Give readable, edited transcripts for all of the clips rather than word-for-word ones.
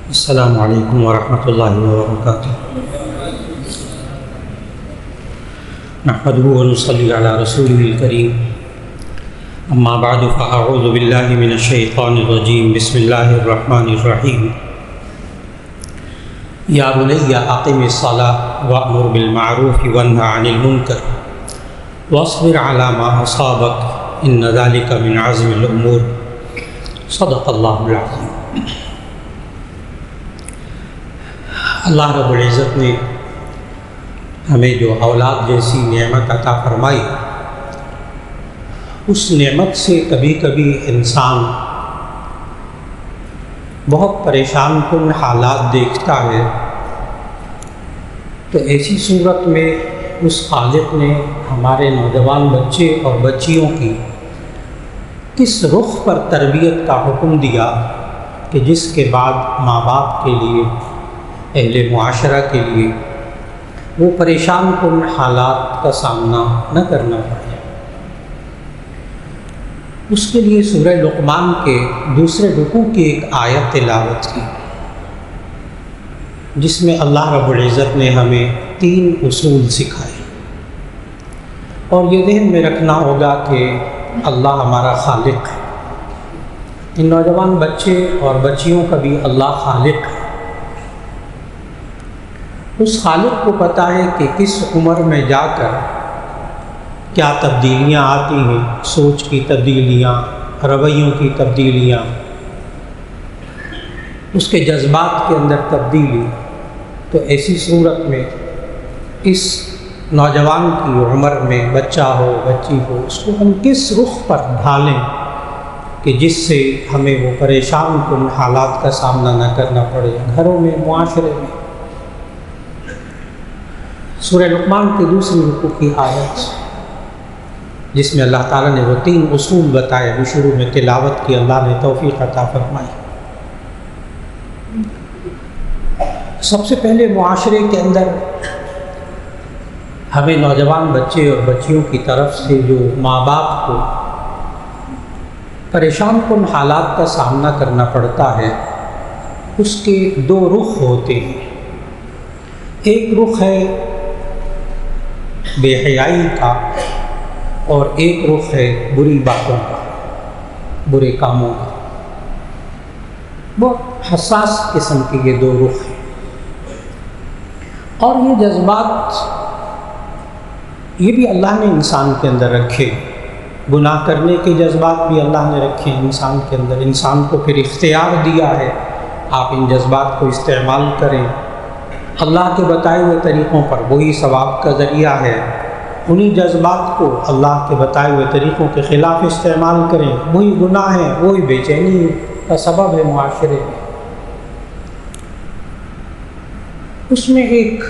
السلام علیکم ورحمۃ اللہ وبرکاتہ۔ نحمده ونصلی علی رسولہ الکریم، اما بعد فاعوذ باللہ من الشیطان الرجیم، بسم اللہ الرحمن الرحیم۔ یا بنی اقم الصلاۃ وأمر بالمعروف وانہ عن المنکر واصبر علی ما اصابک ان ذلک من عزم الامور، صدق اللہ العظیم۔ اللہ رب العزت نے ہمیں جو اولاد جیسی نعمت عطا فرمائی، اس نعمت سے کبھی کبھی انسان بہت پریشان کن حالات دیکھتا ہے، تو ایسی صورت میں اس خالق نے ہمارے نوجوان بچے اور بچیوں کی کس رخ پر تربیت کا حکم دیا کہ جس کے بعد ماں باپ کے لیے، اہل معاشرہ کے لیے وہ پریشان کن حالات کا سامنا نہ کرنا پڑے۔ اس کے لیے سورہ لقمان کے دوسرے رکوع کی ایک آیت تلاوت کی، جس میں اللہ رب العزت نے ہمیں 3 اصول سکھائے، اور یہ ذہن میں رکھنا ہوگا کہ اللہ ہمارا خالق ہے، ان نوجوان بچے اور بچیوں کا بھی اللہ خالق ہے۔ اس خالق کو پتہ ہے کہ کس عمر میں جا کر کیا تبدیلیاں آتی ہیں، سوچ کی تبدیلیاں، رویوں کی تبدیلیاں، اس کے جذبات کے اندر تبدیلی۔ تو ایسی صورت میں اس نوجوان کی عمر میں بچہ ہو بچی ہو، اس کو ہم کس رخ پر ڈھالیں کہ جس سے ہمیں وہ پریشان کن حالات کا سامنا نہ کرنا پڑے، گھروں میں، معاشرے میں۔ سورہ لقمان کے دوسری رکوع کی آیت، جس میں اللہ تعالیٰ نے وہ 3 اصول بتائے، وہ شروع میں تلاوت کی، اللہ نے توفیق عطا فرمائی۔ سب سے پہلے معاشرے کے اندر ہمیں نوجوان بچے اور بچیوں کی طرف سے جو ماں باپ کو پریشان کن حالات کا سامنا کرنا پڑتا ہے، اس کے 2 رخ ہوتے ہیں۔ ایک رخ ہے بے حیائی کا، اور ایک رخ ہے بری باتوں کا، برے کاموں کا۔ بہت حساس قسم کے یہ 2 رخ ہیں، اور یہ جذبات یہ بھی اللہ نے انسان کے اندر رکھے۔ گناہ کرنے کے جذبات بھی اللہ نے رکھے انسان کے اندر، انسان کو پھر اختیار دیا ہے آپ ان جذبات کو استعمال کریں، اللہ کے بتائے ہوئے طریقوں پر، وہی ثواب کا ذریعہ ہے۔ انہی جذبات کو اللہ کے بتائے ہوئے طریقوں کے خلاف استعمال کریں، وہی گناہ ہے، وہی بے چینی کا سبب ہے معاشرے میں۔ اس میں ایک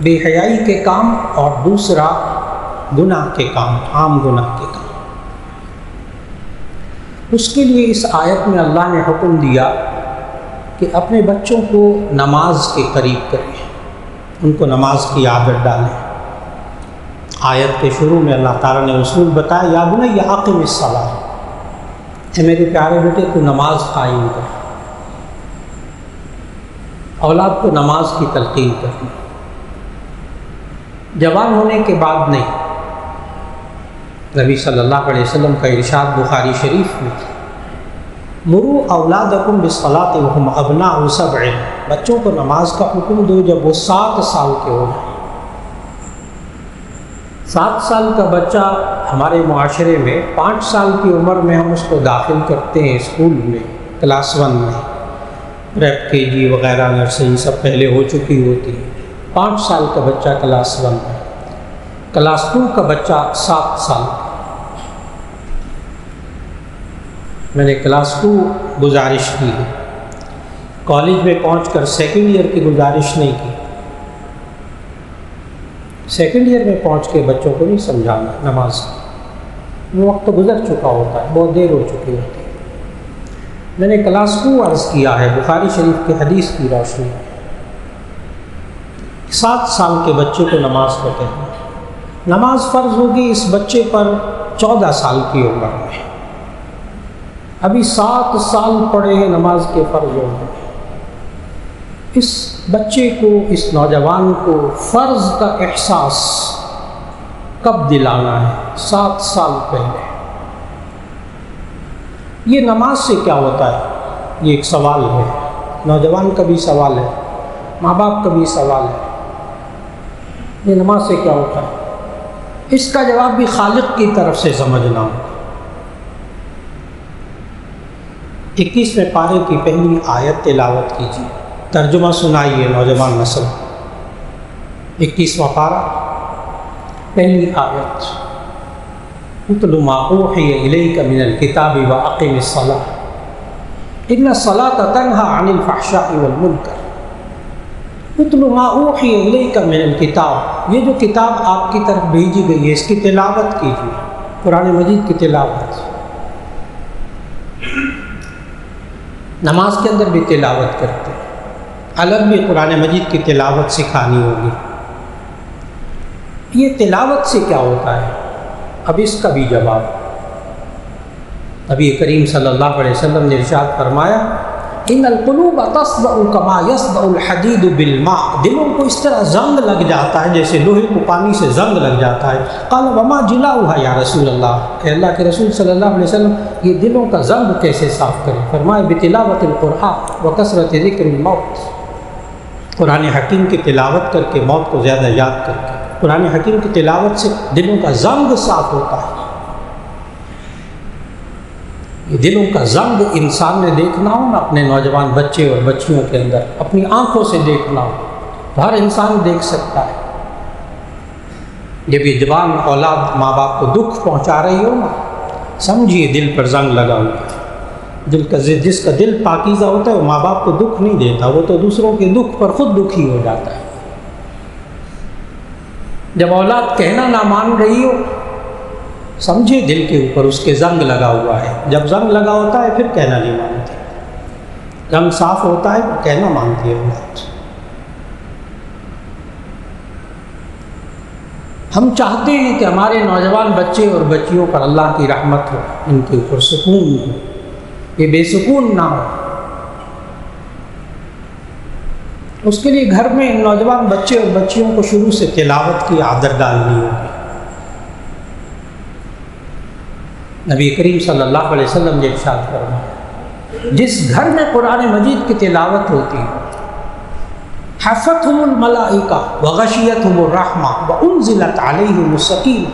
بے حیائی کے کام اور دوسرا گناہ کے کام، عام گناہ کے کام۔ اس کے لیے اس آیت میں اللہ نے حکم دیا کہ اپنے بچوں کو نماز کے قریب کریں، ان کو نماز کی عادت ڈالیں۔ آیت کے شروع میں اللہ تعالیٰ نے اصول بتایا، یا بنی اقم الصلاۃ، اے میرے پیارے بیٹے تو نماز قائم کر۔ اولاد کو نماز کی تلقین کرنا، جوان ہونے کے بعد نہیں۔ نبی صلی اللہ علیہ وسلم کا ارشاد بخاری شریف میں، مروا اولادکم بالصلاۃ وہم ابناء 7، بچوں کو نماز کا حکم دو جب وہ 7 سال کے ہو جائیں۔ 7 سال کا بچہ ہمارے معاشرے میں 5 سال کی عمر میں ہم اس کو داخل کرتے ہیں اسکول میں، کلاس 1 میں، پریپ کے جی وغیرہ نرسری سب پہلے ہو چکی ہوتی ہے۔ 5 سال کا بچہ کلاس 1 میں، کلاس 2 کا بچہ 7 سال کا۔ میں نے کلاس 2 گزارش کی ہے، کالج میں پہنچ کر سیکنڈ ایئر کی گزارش نہیں کی۔ سیکنڈ ایئر میں پہنچ کے بچوں کو نہیں سمجھانا نماز کی، وہ وقت تو گزر چکا ہوتا ہے، بہت دیر ہو چکی ہوتی ہے۔ میں نے کلاس 2 عرض کیا ہے بخاری شریف کی حدیث کی روشنی میں، 7 سال کے بچے کو نماز کو کہنا، نماز فرض ہوگی اس بچے پر 14 سال کی عمر میں، ابھی 7 سال پڑے ہیں نماز کے فرض ہونے میں۔ اس بچے کو، اس نوجوان کو فرض کا احساس کب دلانا ہے؟ 7 سال پہلے۔ یہ نماز سے کیا ہوتا ہے؟ یہ ایک سوال ہے، نوجوان کا بھی سوال ہے، ماں باپ کا بھی سوال ہے۔ یہ نماز سے کیا ہوتا ہے؟ اس کا جواب بھی خالق کی طرف سے سمجھنا ہوگا۔ 21ویں پارے کی پہلی آیت تلاوت کیجیے، ترجمہ سنائیے نوجوان نسل۔ 21واں پارہ، پہلی آیت، اتل ما اوحی الیک من الکتاب واقم الصلاۃ ان الصلاۃ تنہی عن الفحشاء والمنکر۔ اتل ما اوحی الیک من الکتاب، یہ جو کتاب آپ کی طرف بھیجی گئی ہے اس کی تلاوت کیجیے، قرآن مجید کی تلاوت۔ نماز کے اندر بھی تلاوت کرتے ہیں، الگ بھی قرآن مجید کی تلاوت سکھانی ہوگی۔ یہ تلاوت سے کیا ہوتا ہے؟ اب اس کا بھی جواب نبی کریم صلی اللہ علیہ وسلم نے ارشاد فرمایا، ان القلوب تصدع کما یصدع الحدید بالماء، دلوں کو اس طرح زنگ لگ جاتا ہے جیسے لوہے کو پانی سے زنگ لگ جاتا ہے۔ قال وما جلاؤها یا رسول اللہ، کہ اللہ کے رسول صلی اللہ علیہ وسلم یہ دلوں کا زنگ کیسے صاف کریں؟ فرمائے بتلاوت القرآن وکثرت ذکر الموت، قرآن حکیم کی تلاوت کر کے، موت کو زیادہ یاد کر کے۔ قرآن حکیم کی تلاوت سے دلوں کا زنگ صاف ہوتا ہے۔ یہ دلوں کا زنگ انسان نے دیکھنا ہو نا اپنے نوجوان بچے اور بچیوں کے اندر، اپنی آنکھوں سے دیکھنا ہو تو ہر انسان دیکھ سکتا ہے۔ جب یہ جوان اولاد ماں باپ کو دکھ پہنچا رہی ہو نا، سمجھیے دل پر زنگ لگا ہوا ہے۔ جس کا دل پاکیزہ ہوتا ہے وہ ماں باپ کو دکھ نہیں دیتا، وہ تو دوسروں کے دکھ پر خود دکھی ہو جاتا ہے۔ جب اولاد کہنا نہ مان رہی ہو، سمجھے دل کے اوپر اس کے زنگ لگا ہوا ہے۔ جب زنگ لگا ہوتا ہے پھر کہنا نہیں مانتی، زنگ صاف ہوتا ہے تو کہنا مانتی ہے اولاد۔ ہم چاہتے ہیں کہ ہمارے نوجوان بچے اور بچیوں پر اللہ کی رحمت ہو، ان کے اوپر سکون ہو، یہ بے سکون نہ ہو۔ اس کے لیے گھر میں نوجوان بچے اور بچیوں کو شروع سے تلاوت کی عادت ڈالنی ہوگی۔ نبی کریم صلی اللہ علیہ وسلم نے ارشاد فرمایا، جس گھر میں قرآن مجید کی تلاوت ہوتی ہے حفتہم الملائکہ وغشیتہم الرحمہ وانزلت علیہم السکینہ،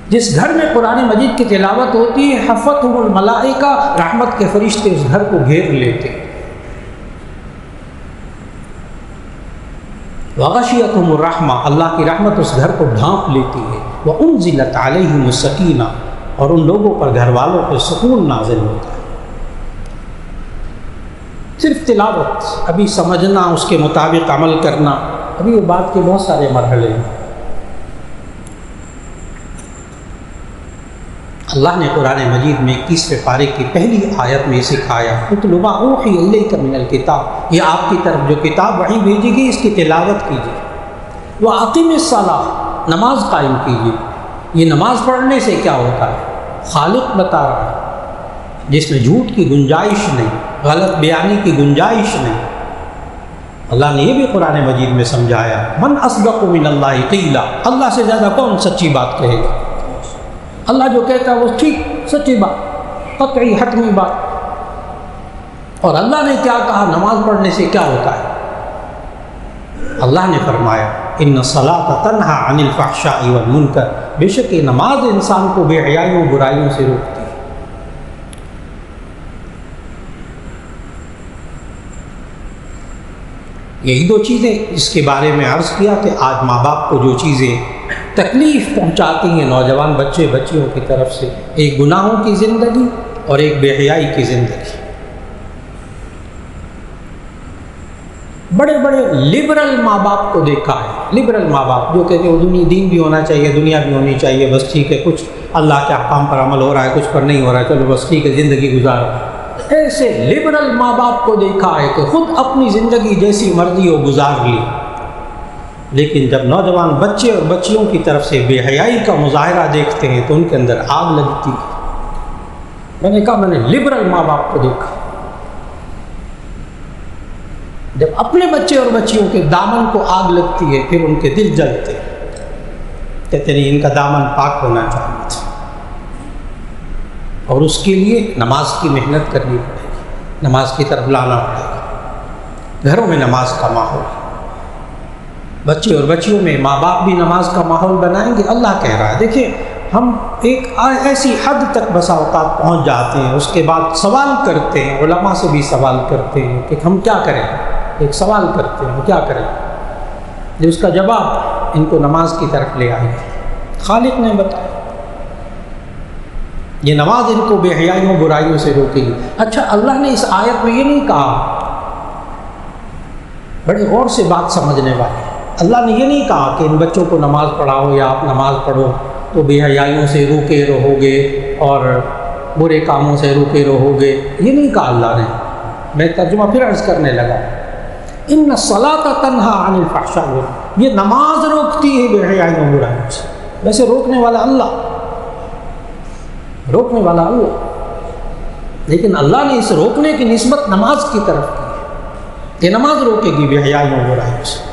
جس گھر میں قرآن مجید کی تلاوت ہوتی ہے حفتہم الملائکہ، رحمت کے فرشتے اس گھر کو گھیر لیتے ہیں۔ وغشیتہم الرحمہ، اللہ کی رحمت اس گھر کو ڈھانپ لیتی ہے۔ وانزلت علیہم السکینہ، اور ان لوگوں پر، گھر والوں پر سکون نازل ہوتا ہے۔ صرف تلاوت، ابھی سمجھنا، اس کے مطابق عمل کرنا، ابھی وہ بات کے بہت سارے مرحلے ہیں۔ اللہ نے قرآن مجید میں 21ویں پارے کی پہلی آیت میں سکھایا، اتل ما اوحی الیک من الکتاب، یہ آپ کی طرف جو کتاب وحی بھیجی گئی اس کی تلاوت کیجیے۔ واقم الصلاۃ، نماز قائم کیجیے۔ یہ نماز پڑھنے سے کیا ہوتا ہے؟ خالق بتا رہا ہے، جس میں جھوٹ کی گنجائش نہیں، غلط بیانی کی گنجائش نہیں۔ اللہ نے یہ بھی قرآن مجید میں سمجھایا، من اصدق من اللہ قیلا، اللہ سے زیادہ کون سچی بات کہے گا؟ اللہ جو کہتا ہے وہ ٹھیک، سچی بات، قطعی حتمی بات۔ اور اللہ نے کیا کہا؟ نماز پڑھنے سے کیا ہوتا ہے؟ اللہ نے فرمایا، ان الصلاۃ تنہی عن الفحشاء والمنکر، بے شک یہ نماز انسان کو بے حیائیوں برائیوں سے روکتی ہے۔ یہی 2 چیزیں جس کے بارے میں عرض کیا کہ آج ماں باپ کو جو چیزیں تکلیف پہنچاتی ہیں نوجوان بچے بچیوں کی طرف سے، ایک گناہوں کی زندگی اور ایک بے حیائی کی زندگی۔ بڑے بڑے لبرل ماں باپ کو دیکھا ہے، لبرل ماں باپ جو کہتے ہیں وہ دین بھی ہونا چاہیے، دنیا بھی ہونی چاہیے، بس ٹھیک ہے، کچھ اللہ کے احکام پر عمل ہو رہا ہے، کچھ پر نہیں ہو رہا ہے، چلو بس ٹھیک ہے، زندگی گزارو۔ ایسے لبرل ماں باپ کو دیکھا ہے کہ خود اپنی زندگی جیسی مرضی ہو گزار لی، لیکن جب نوجوان بچے اور بچیوں کی طرف سے بے حیائی کا مظاہرہ دیکھتے ہیں تو ان کے اندر آگ لگتی ہے۔ میں نے کہا میں نے لبرل ماں باپ کو دیکھا۔ جب اپنے بچے اور بچیوں کے دامن کو آگ لگتی ہے پھر ان کے دل جلتے ہیں، کہتے نہیں ان کا دامن پاک ہونا چاہیے تھا، اور اس کے لیے نماز کی محنت کرنی پڑے گی، نماز کی طرف لانا پڑے گا، گھروں میں نماز کا ماحول، بچے اور بچیوں میں ماں باپ بھی نماز کا ماحول بنائیں گے۔ اللہ کہہ رہا ہے، دیکھیں ہم ایک ایسی حد تک بسا اوقات پہنچ جاتے ہیں، اس کے بعد سوال کرتے ہیں، علماء سے بھی سوال کرتے ہیں کہ ہم کیا کریں، ایک سوال کرتے ہیں کیا کریں، جو اس کا جواب ان کو نماز کی طرف لے آئے۔ خالق نے بتایا یہ نماز ان کو بے حیائیوں برائیوں سے روکے گی۔ اچھا، اللہ نے اس آیت میں یہ نہیں کہا، بڑے غور سے بات سمجھنے والے، اللہ نے یہ نہیں کہا کہ ان بچوں کو نماز پڑھاؤ یا آپ نماز پڑھو تو بے حیائیوں سے روکے رہو گے اور برے کاموں سے روکے رہو گے، یہ نہیں کہا اللہ نے۔ میں ترجمہ پھر عرض کرنے لگا، ان الصلاۃ تنہی عن الفحشاء، یہ نماز روکتی ہے بے حیائیوں برائیوں سے۔ ویسے روکنے والا اللہ، روکنے والا اللہ، لیکن اللہ نے اس روکنے کی نسبت نماز کی طرف کی ہے، یہ نماز روکے گی بے حیائیوں برائیوں سے۔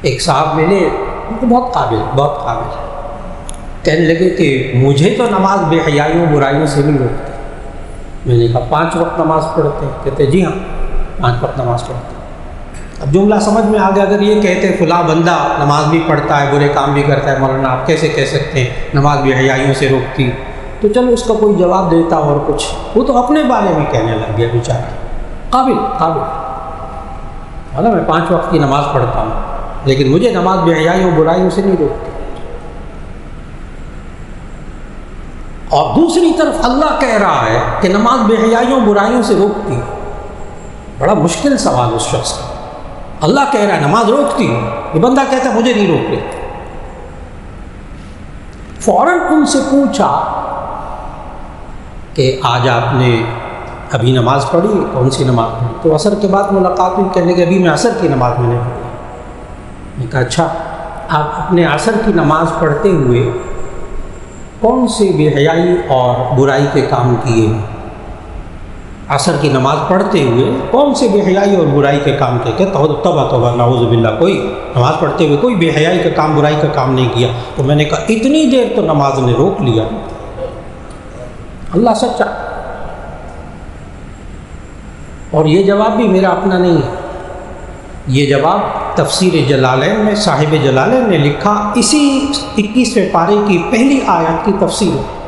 ایک صاحب ملے، بہت قابل کہنے لگے کہ مجھے تو نماز بے حیائیوں برائیوں سے نہیں روکتی۔ میں نے کہا 5 وقت نماز پڑھتے ہیں؟ کہتے جی ہاں 5 وقت نماز پڑھتے ہیں۔ اب جملہ سمجھ میں آ گیا، اگر یہ کہتے فلاں بندہ نماز بھی پڑھتا ہے برے کام بھی کرتا ہے، مولانا آپ کیسے کہہ سکتے ہیں نماز بے حیائیوں سے روکتی، تو چلو اس کا کوئی جواب دیتا اور کچھ، وہ تو اپنے بارے میں کہنے لگ گیا بیچارہ۔ قابل مولانا میں 5 وقت کی نماز پڑھتا ہوں لیکن مجھے نماز بے حیائیوں برائیوں سے نہیں روکتی۔ اور دوسری طرف اللہ کہہ رہا ہے کہ نماز بے حیائیوں برائیوں سے روکتی ہے۔ بڑا مشکل سوال اس شخص کا، اللہ کہہ رہا ہے نماز روکتی ہے، یہ بندہ کہتا ہے مجھے نہیں روک رہی۔ فوراً ان سے پوچھا کہ آج آپ نے ابھی نماز پڑھی، کون سی نماز پڑھی؟ تو عصر کے بعد ملاقات ہوئی، کہنے کہ ابھی میں عصر کی نماز میں نے پڑھی۔ میں کہا اچھا، آپ اپنے عصر کی نماز پڑھتے ہوئے کون سے بے حیائی اور برائی کے کام کیے؟ عصر کی نماز پڑھتے ہوئے کون سے بے حیائی اور برائی کے کام کیے؟ کہ توبہ نعوذ باللہ، کوئی نماز پڑھتے ہوئے کوئی بے حیائی کا کام برائی کا کام نہیں کیا۔ تو میں نے کہا اتنی دیر تو نماز نے روک لیا۔ اللہ سچا، اور یہ جواب بھی میرا اپنا نہیں ہے، یہ جواب تفسیر جلالین میں صاحب جلالین نے لکھا، اسی 21ویں پارے کی پہلی آیت کی تفسیر ہے۔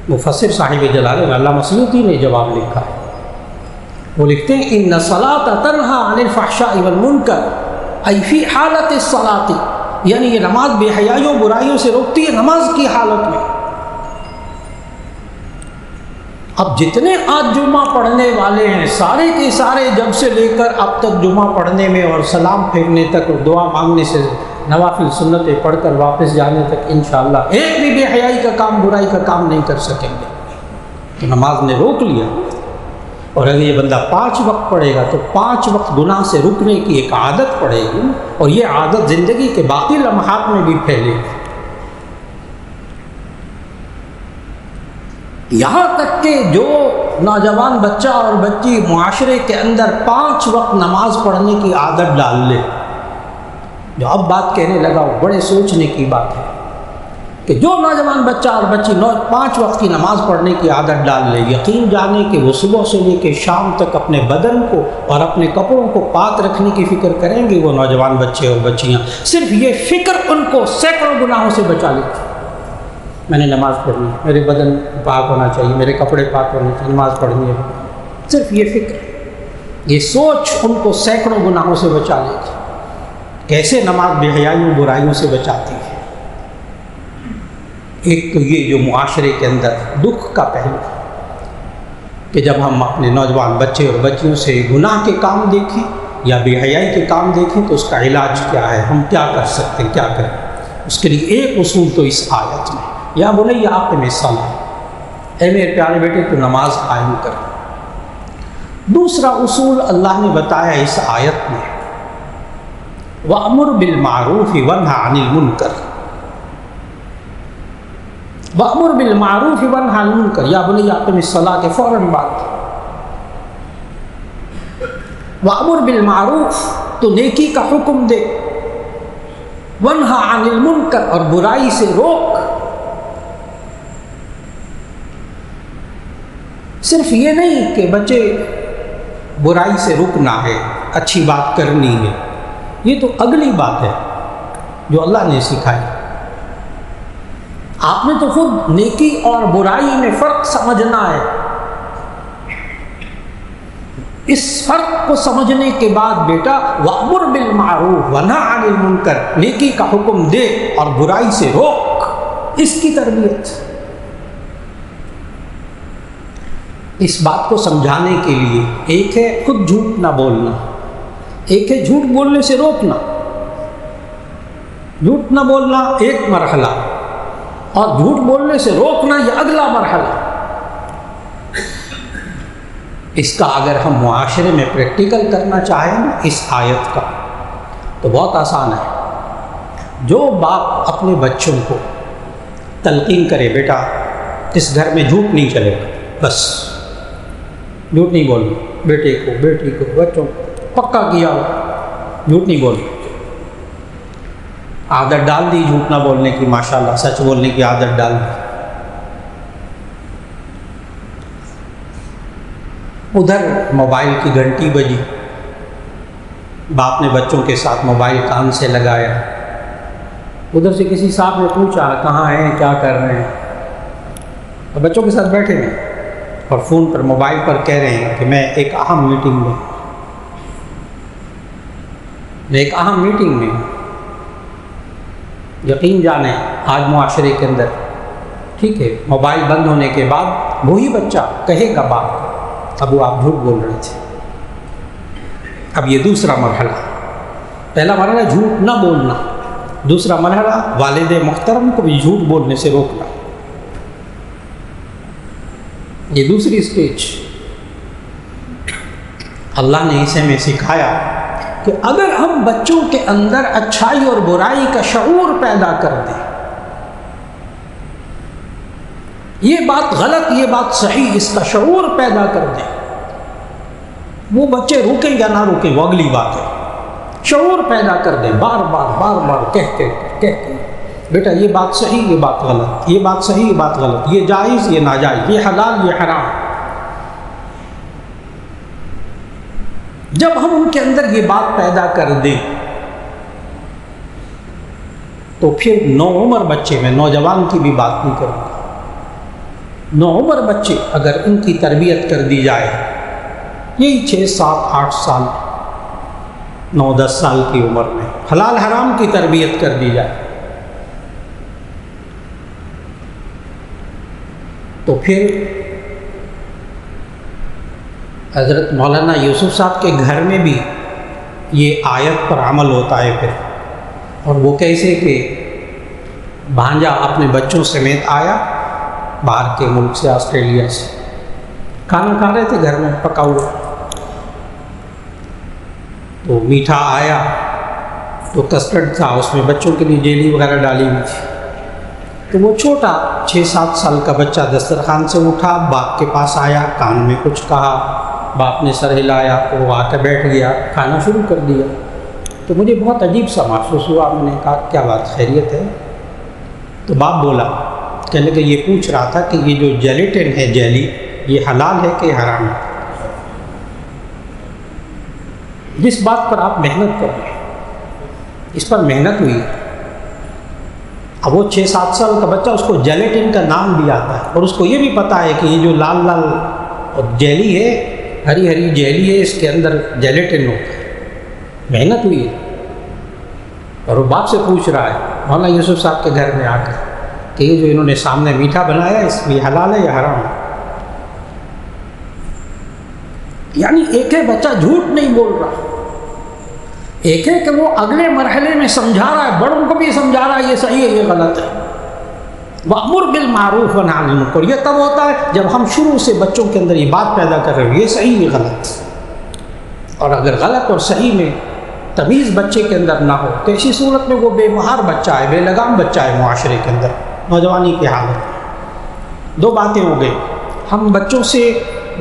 مفسر صاحب جلالین علامہ سیوطی نے جواب لکھا ہے، وہ لکھتے ہیں ان الصلاۃ تنہی عن الفحشاء والمنکر ای فی حالت الصلاۃ، یعنی یہ نماز بے حیائیوں برائیوں سے روکتی ہے نماز کی حالت میں۔ اب جتنے آج جمعہ پڑھنے والے ہیں سارے کے سارے جب سے لے کر اب تک جمعہ پڑھنے میں اور سلام پھیرنے تک اور دعا مانگنے سے نوافل سنتیں پڑھ کر واپس جانے تک انشاءاللہ ایک بھی بے حیائی کا کام برائی کا کام نہیں کر سکیں گے، تو نماز نے روک لیا۔ اور اگر یہ بندہ 5 وقت پڑھے گا تو 5 وقت گناہ سے رکنے کی ایک عادت پڑے گی، اور یہ عادت زندگی کے باقی لمحات میں بھی پھیلے گی، یہاں تک کہ جو نوجوان بچہ اور بچی معاشرے کے اندر 5 وقت نماز پڑھنے کی عادت ڈال لے، جو اب بات کہنے لگا وہ بڑے سوچنے کی بات ہے کہ جو نوجوان بچہ اور بچی 5 وقت کی نماز پڑھنے کی عادت ڈال لے، یقین جانے کہ وہ صبح سے لے کے شام تک اپنے بدن کو اور اپنے کپڑوں کو پاک رکھنے کی فکر کریں گے۔ وہ نوجوان بچے اور بچیاں صرف یہ فکر ان کو سینکڑوں گناہوں سے بچا لیتی۔ میں نے نماز پڑھنی ہے، میرے بدن پاک ہونا چاہیے، میرے کپڑے پاک ہونے چاہیے، نماز پڑھنی ہے، صرف یہ فکر، یہ سوچ ان کو سینکڑوں گناہوں سے بچا لے گی۔ کیسے نماز بے حیائیوں برائیوں سے بچاتی ہے؟ ایک تو یہ جو معاشرے کے اندر دکھ کا پہلو کہ جب ہم اپنے نوجوان بچے اور بچیوں سے گناہ کے کام دیکھیں یا بے حیائی کے کام دیکھیں تو اس کا علاج کیا ہے، ہم کیا کر سکتے ہیں، کیا کریں؟ اس کے لیے ایک اصول تو اس آیت میں، یا بنی اقم الصلاۃ، اے میرے پیارے بیٹے تو نماز قائم کر۔ دوسرا اصول اللہ نے بتایا اس آیت میں، وَأْمُرْ بِالْمَعْرُوفِ وَانْهَ عَنِ الْمُنْكَرِ، وَأْمُرْ بِالْمَعْرُوفِ وَانْهَ عَنِ الْمُنْكَرِ یا بنی اقم الصلاۃ کے فوراً بعد وَأْمُرْ بِالْمَعْرُوفِ تو نیکی کا حکم دے، وَانْهَ عَنِ الْمُنْكَرِ اور برائی سے روک۔ صرف یہ نہیں کہ بچے برائی سے رکنا ہے، اچھی بات کرنی ہے، یہ تو اگلی بات ہے جو اللہ نے سکھائی۔ آپ نے تو خود نیکی اور برائی میں فرق سمجھنا ہے۔ اس فرق کو سمجھنے کے بعد بیٹا وَأْمُرْ بِالْمَعْرُوفِ وَانْهَ عَنِ الْمُنْكَرِ نیکی کا حکم دے اور برائی سے روک، اس کی تربیت۔ اس بات کو سمجھانے کے لیے ایک ہے خود جھوٹ نہ بولنا، ایک ہے جھوٹ بولنے سے روکنا۔ جھوٹ نہ بولنا ایک مرحلہ، اور جھوٹ بولنے سے روکنا یہ اگلا مرحلہ۔ اس کا اگر ہم معاشرے میں پریکٹیکل کرنا چاہیں اس آیت کا تو بہت آسان ہے۔ جو باپ اپنے بچوں کو تلقین کرے بیٹا اس گھر میں جھوٹ نہیں چلے گا، بس جھوٹ نہیں بولنا، بیٹے کو بیٹی کو بچوں کو پکا کیا ہو جھوٹ نہیں بولنا، عادت ڈال دی جھوٹ نہ بولنے کی، ماشاءاللہ سچ بولنے کی عادت ڈال دی۔ ادھر موبائل کی گھنٹی بجی، باپ نے بچوں کے ساتھ موبائل کان سے لگایا، ادھر سے کسی صاحب نے پوچھا کہاں ہیں کیا کر رہے ہیں، اور بچوں کے ساتھ بیٹھے ہیں اور فون پر موبائل پر کہہ رہے ہیں کہ میں ایک اہم میٹنگ میں ہوں۔ یقین جانیں آج معاشرے کے اندر ٹھیک ہے موبائل بند ہونے کے بعد وہی بچہ کہے گا باپ ابو آپ جھوٹ بول رہے تھے۔ اب یہ دوسرا مرحلہ، پہلا مرحلہ جھوٹ نہ بولنا، دوسرا مرحلہ والد محترم کو بھی جھوٹ بولنے سے روکنا، یہ دوسری سٹیج۔ اللہ نے اسے میں سکھایا کہ اگر ہم بچوں کے اندر اچھائی اور برائی کا شعور پیدا کر دیں، یہ بات غلط یہ بات صحیح، اس کا شعور پیدا کر دیں، وہ بچے روکیں یا نہ روکیں وہ اگلی بات ہے، شعور پیدا کر دیں، بار بار کہتے بیٹا یہ بات صحیح یہ بات غلط، یہ بات صحیح یہ بات غلط، یہ جائز یہ ناجائز، یہ حلال یہ حرام۔ جب ہم ان کے اندر یہ بات پیدا کر دیں تو پھر نوعمر بچے، میں نوجوان کی بھی بات نہیں کروں گا، نوعمر بچے اگر ان کی تربیت کر دی جائے، یہی 6 7 8 سال 9 10 سال کی عمر میں حلال حرام کی تربیت کر دی جائے تو پھر حضرت مولانا یوسف صاحب کے گھر میں بھی یہ آیت پر عمل ہوتا ہے پھر، اور وہ کیسے کہ بھانجا اپنے بچوں سمیت آیا باہر کے ملک سے، آسٹریلیا سے، کھانا کھا رہے تھے گھر میں پکا ہوا، تو میٹھا آیا تو کسٹرڈ تھا، اس میں بچوں کے لیے جیلی وغیرہ ڈالی ہوئی تھی، تو وہ چھوٹا 6 7 سال کا بچہ دسترخوان سے اٹھا، باپ کے پاس آیا، کان میں کچھ کہا، باپ نے سر ہلایا تو وہ آ کے بیٹھ گیا، کھانا شروع کر دیا۔ تو مجھے بہت عجیب سا محسوس ہوا، میں نے کہا کیا بات خیریت ہے؟ تو باپ بولا، کہنے کہ یہ پوچھ رہا تھا کہ یہ جو جیلیٹن ہے جیلی یہ حلال ہے کہ حرام ہے؟ جس بات پر آپ محنت کر رہے ہیں اس پر محنت ہوئی، اب وہ 6 7 سال کا بچہ اس کو جیلیٹن کا نام بھی آتا ہے، اور اس کو یہ بھی پتا ہے کہ یہ جو لال لال جیلی ہے، ہری ہری جیلی ہے، اس کے اندر جیلیٹن ہوتا ہے، محنت ہوئی ہے، اور وہ باپ سے پوچھ رہا ہے مولانا یوسف صاحب کے گھر میں آ کر کہ یہ جو انہوں نے سامنے میٹھا بنایا اس میں حلال ہے یا حرام ہے؟ یعنی ایک ہے بچہ جھوٹ نہیں بول رہا، ایک ہے کہ وہ اگلے مرحلے میں سمجھا رہا ہے، بڑوں کو بھی سمجھا رہا ہے یہ صحیح ہے یہ غلط ہے۔ وَأْمُرْ بِالْمَعْرُوفِ وَانْهَ عَنِ الْمُنْكَرِ یہ تب ہوتا ہے جب ہم شروع سے بچوں کے اندر یہ بات پیدا کر رہے ہیں یہ صحیح یہ غلط، اور اگر غلط اور صحیح میں تمیز بچے کے اندر نہ ہو تو ایسی صورت میں وہ بے مہار بچہ ہے، بے لگام بچہ ہے معاشرے کے اندر، نوجوانی کی حالت میں۔ دو باتیں ہو گئی. ہم بچوں سے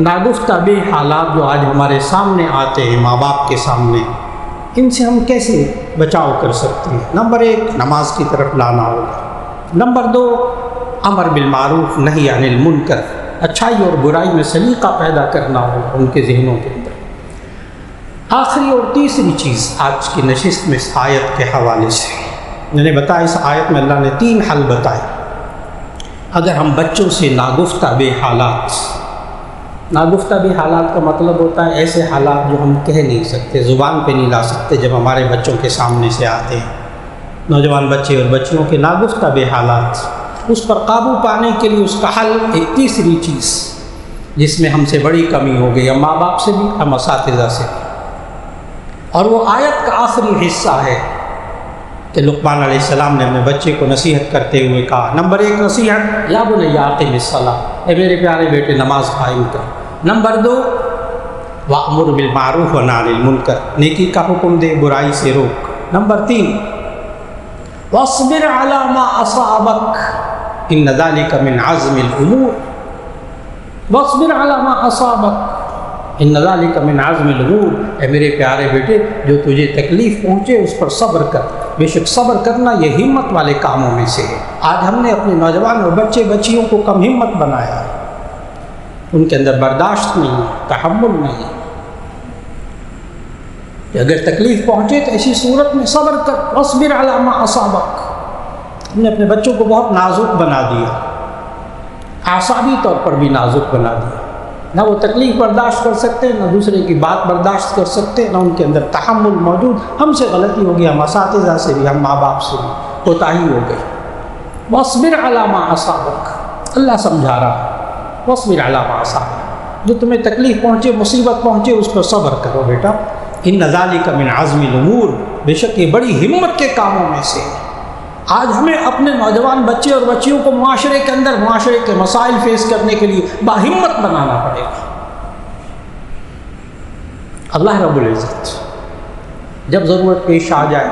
ناگفتہ بے حالات جو آج ہمارے سامنے آتے ہیں ماں باپ کے سامنے، ان سے ہم کیسے بچاؤ کر سکتے ہیں؟ نمبر 1 نماز کی طرف لانا ہوگا. نمبر 2 امر بالمعروف نہی عن المنکر، اچھائی اور برائی میں سلیقہ پیدا کرنا ہوگا ان کے ذہنوں کے اندر. آخری اور تیسری چیز آج کی نشست میں اس آیت کے حوالے سے میں نے بتایا، اس آیت میں اللہ نے 3 حل بتائے. اگر ہم بچوں سے ناگفتہ بے حالات، ناگفتہ بے حالات کا مطلب ہوتا ہے ایسے حالات جو ہم کہہ نہیں سکتے، زبان پہ نہیں لا سکتے، جب ہمارے بچوں کے سامنے سے آتے ہیں، نوجوان بچے اور بچیوں کے ناگفتہ بے حالات، اس پر قابو پانے کے لیے اس کا حل ایک تیسری چیز جس میں ہم سے بڑی کمی ہو گئی، ہم ماں باپ سے بھی، ہم اساتذہ سے بھی. اور وہ آیت کا آخری حصہ ہے کہ لقمان علیہ السلام نے اپنے بچے کو نصیحت کرتے ہوئے کہا. نمبر 1 نصیحت، یا بنی اقم الصلاۃ، اے میرے پیارے بیٹے نماز قائم کر. نمبر 2 وأمر بالمعروف ونہی عن المنکر، نیکی کا حکم دے، برائی سے روک. نمبر 3 واصبر علی ما اصابک ان ذلک من عزم الامور، واصبر علی ما اصابک ان ذلک من عزم الامور، اے میرے پیارے بیٹے جو تجھے تکلیف پہنچے اس پر صبر کر، بے شک صبر کرنا یہ ہمت والے کاموں میں سے ہے. آج ہم نے اپنے نوجوان اور بچے بچیوں کو کم ہمت بنایا ہے، ان کے اندر برداشت نہیں ہے، تحمل نہیں ہے کہ اگر تکلیف پہنچے تو ایسی صورت میں صبر کر. واصبر علی ما اصابک، ہم نے اپنے بچوں کو بہت نازک بنا دیا، اعصابی طور پر بھی نازک بنا دیا، نہ وہ تکلیف برداشت کر سکتے، نہ دوسرے کی بات برداشت کر سکتے، نہ ان کے اندر تحمل موجود. ہم سے غلطی ہو گئی، ہم اساتذہ سے بھی، ہم ماں باپ سے بھی کوتاہی ہو گئی. واصبر علی ما اصابک، اللہ سمجھا رہا، واصبر علی ما اصابک، جو تمہیں تکلیف پہنچے، مصیبت پہنچے، اس پر صبر کرو بیٹا. ان ذالک من عزم الامور، بے شک یہ بڑی ہمت کے کاموں میں سے ہے. آج ہمیں اپنے نوجوان بچے اور بچیوں کو معاشرے کے اندر معاشرے کے مسائل فیس کرنے کے لیے باہمت بنانا پڑے گا. اللہ رب العزت جب ضرورت پیش آ جائے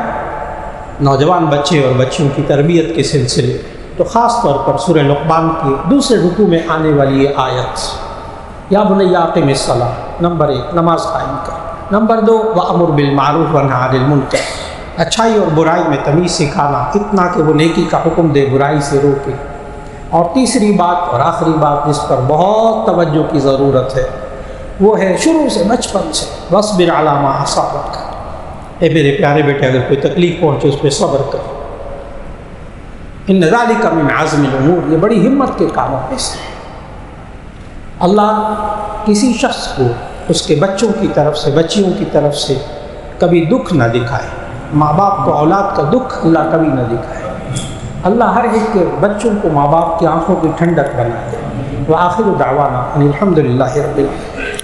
نوجوان بچے اور بچیوں کی تربیت کے سلسلے تو خاص طور پر سورہ لقمان کے دوسرے رکوع میں آنے والی یہ آیت، یا بنی اقم الصلاۃ، نمبر 1 نماز قائم کر. نمبر 2 وأمر بالمعروف ونہی عن المنکر، اچھائی اور برائی میں تمیز سکھانا، اتنا کہ وہ نیکی کا حکم دے، برائی سے روکے. اور تیسری بات اور آخری بات جس پر بہت توجہ کی ضرورت ہے وہ ہے شروع سے، بچپن سے، واصبر علی ما اصابک، اے میرے پیارے بیٹے اگر کوئی تکلیف پہنچے اس پہ صبر کر. ان ذالک من عزم الامور، یہ بڑی ہمت کے کاموں میں سے. اللہ کسی شخص کو اس کے بچوں کی طرف سے، بچیوں کی طرف سے کبھی دکھ نہ دکھائے. ماں باپ کو اولاد کا دکھ اللہ کبھی نہ دکھائے. اللہ ہر ایک کے بچوں کو ماں باپ کی آنکھوں کی ٹھنڈک بنا دے. وآخر دعوانا ان الحمد للہ رب العالمین.